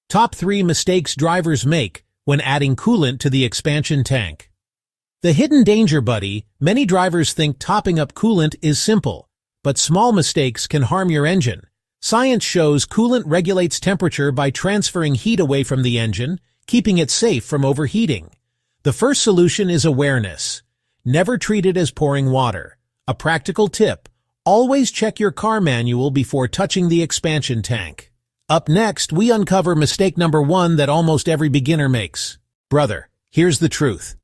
Top 3 mistakes drivers make when adding coolant to the expansion tank. The hidden danger, buddy. Many drivers think topping up coolant is simple, but small mistakes can harm your engine. Science shows coolant regulates temperature by transferring heat away from the engine, keeping it safe from overheating. The first solution is awareness. Never treat it as pouring water. A practical tip: always check your car manual before touching the expansion tank. Up next, we uncover mistake number 1 that almost every beginner makes. Brother, here's the truth.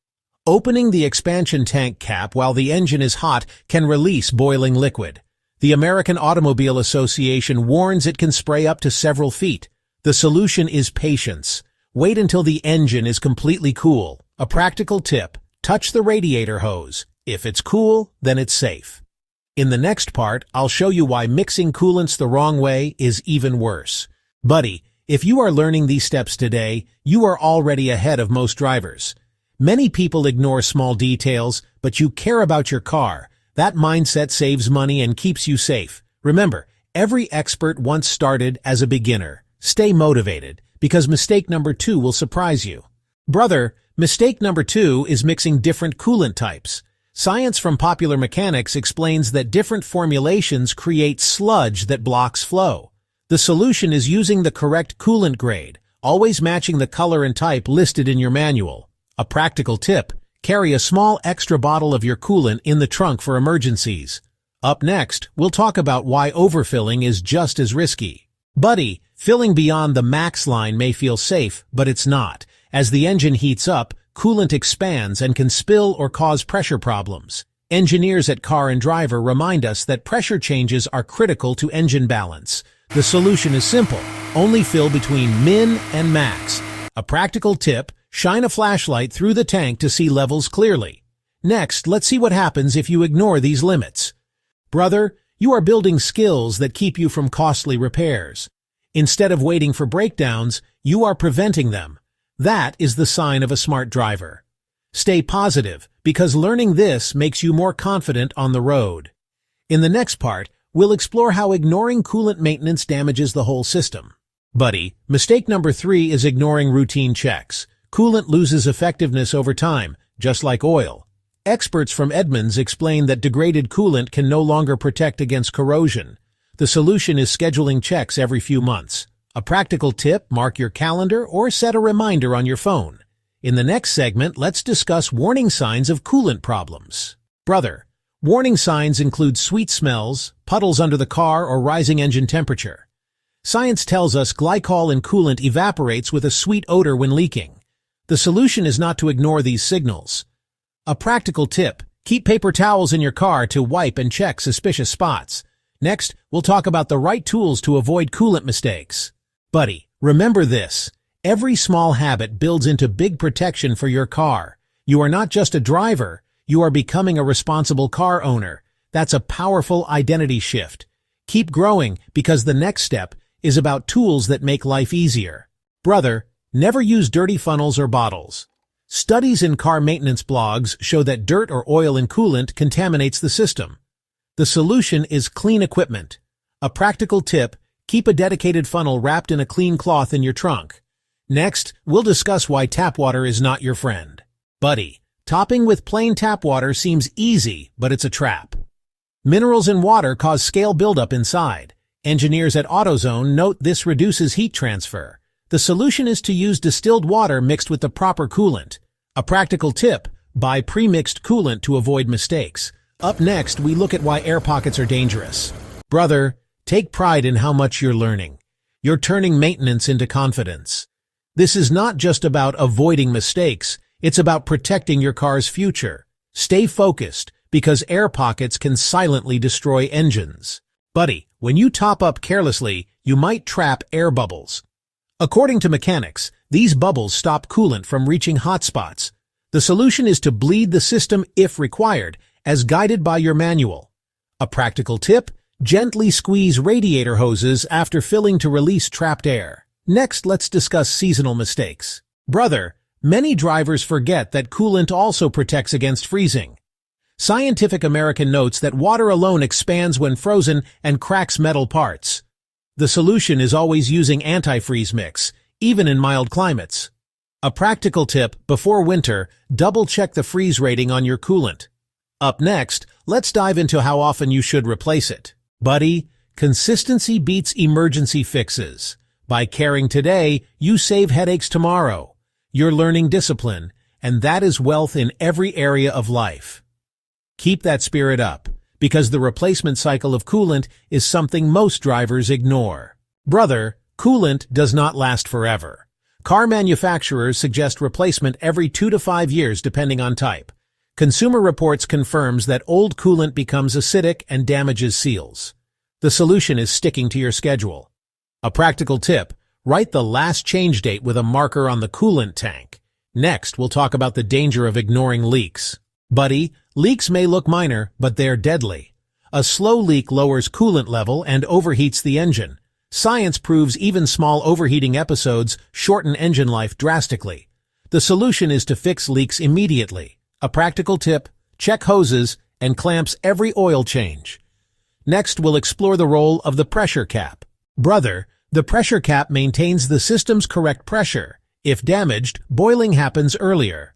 Opening the expansion tank cap while the engine is hot can release boiling liquid. The American Automobile Association warns it can spray up to several feet. The solution is patience. Wait until the engine is completely cool. A practical tip: touch the radiator hose. If it's cool, then it's safe. In the next part, I'll show you why mixing coolants the wrong way is even worse. Buddy, if you are learning these steps today, you are already ahead of most drivers. Many people ignore small details, but you care about your car. That mindset saves money and keeps you safe. Remember, every expert once started as a beginner. Stay motivated, because mistake number 2 will surprise you. Brother, mistake number 2 is mixing different coolant types. Science from Popular Mechanics explains that different formulations create sludge that blocks flow. The solution is using the correct coolant grade, always matching the color and type listed in your manual. A practical tip: carry a small extra bottle of your coolant in the trunk for emergencies. Up next, we'll talk about why overfilling is just as risky. Buddy, filling beyond the max line may feel safe, but it's not. As the engine heats up, coolant expands and can spill or cause pressure problems. Engineers at Car and Driver remind us that pressure changes are critical to engine balance. The solution is simple: only fill between min and max. A practical tip: shine a flashlight through the tank to see levels clearly. Next, let's see what happens if you ignore these limits. Brother, you are building skills that keep you from costly repairs. Instead of waiting for breakdowns, you are preventing them. That is the sign of a smart driver. Stay positive, because learning this makes you more confident on the road. In the next part, we'll explore how ignoring coolant maintenance damages the whole system. Buddy, mistake number 3 is ignoring routine checks. Coolant loses effectiveness over time, just like oil. Experts from Edmunds explain that degraded coolant can no longer protect against corrosion. The solution is scheduling checks every few months. A practical tip: mark your calendar or set a reminder on your phone. In the next segment, let's discuss warning signs of coolant problems. Brother, warning signs include sweet smells, puddles under the car, or rising engine temperature. Science tells us glycol in coolant evaporates with a sweet odor when leaking. The solution is not to ignore these signals. A practical tip: keep paper towels in your car to wipe and check suspicious spots. Next, we'll talk about the right tools to avoid coolant mistakes. Buddy, remember this: every small habit builds into big protection for your car. You are not just a driver, you are becoming a responsible car owner. That's a powerful identity shift. Keep growing, because the next step is about tools that make life easier. Brother, never use dirty funnels or bottles. Studies in car maintenance blogs show that dirt or oil in coolant contaminates the system. The solution is clean equipment. A practical tip: keep a dedicated funnel wrapped in a clean cloth in your trunk. Next, we'll discuss why tap water is not your friend. Buddy, topping with plain tap water seems easy, but it's a trap. Minerals in water cause scale buildup inside. Engineers at AutoZone note this reduces heat transfer. The solution is to use distilled water mixed with the proper coolant. A practical tip: buy pre-mixed coolant to avoid mistakes. Up next, we look at why air pockets are dangerous. Brother, take pride in how much you're learning. You're turning maintenance into confidence. This is not just about avoiding mistakes, it's about protecting your car's future. Stay focused, because air pockets can silently destroy engines. Buddy, when you top up carelessly, you might trap air bubbles. According to mechanics, these bubbles stop coolant from reaching hot spots. The solution is to bleed the system if required, as guided by your manual. A practical tip: gently squeeze radiator hoses after filling to release trapped air. Next, let's discuss seasonal mistakes. Brother, many drivers forget that coolant also protects against freezing. Scientific American notes that water alone expands when frozen and cracks metal parts. The solution is always using antifreeze mix. even in mild climates. A practical tip: before winter, double-check the freeze rating on your coolant. Up next, let's dive into how often you should replace it. Buddy, consistency beats emergency fixes. By caring today, you save headaches tomorrow. You're learning discipline, and that is wealth in every area of life. Keep that spirit up, because the replacement cycle of coolant is something most drivers ignore. Brother, coolant does not last forever. Car manufacturers suggest replacement every 2 to 5 years depending on type. Consumer Reports confirms that old coolant becomes acidic and damages seals. The solution is sticking to your schedule. A practical tip: write the last change date with a marker on the coolant tank. Next, we'll talk about the danger of ignoring leaks. Buddy, leaks may look minor, but they're deadly. A slow leak lowers coolant level and overheats the engine. Science proves even small overheating episodes shorten engine life drastically. The solution is to fix leaks immediately. A practical tip: check hoses and clamps every oil change. Next, we'll explore the role of the pressure cap. Brother, the pressure cap maintains the system's correct pressure. If damaged, boiling happens earlier.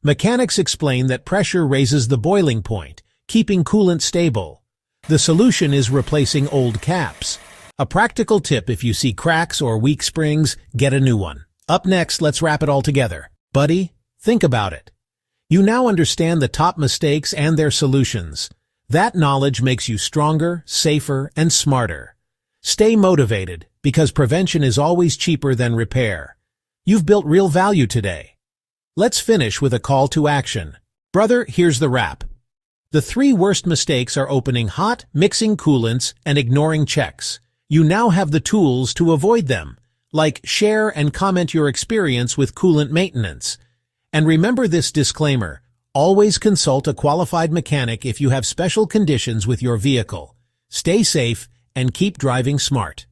Mechanics explain that pressure raises the boiling point, keeping coolant stable. The solution is replacing old caps. A practical tip: if you see cracks or weak springs, get a new one. Up next, let's wrap it all together. Buddy, think about it. You now understand the top mistakes and their solutions. That knowledge makes you stronger, safer, and smarter. Stay motivated, because prevention is always cheaper than repair. You've built real value today. Let's finish with a call to action. Brother, here's the wrap. The 3 worst mistakes are opening hot, mixing coolants, and ignoring checks. You now have the tools to avoid them. Like, share, and comment your experience with coolant maintenance. And remember this disclaimer: always consult a qualified mechanic if you have special conditions with your vehicle. Stay safe and keep driving smart.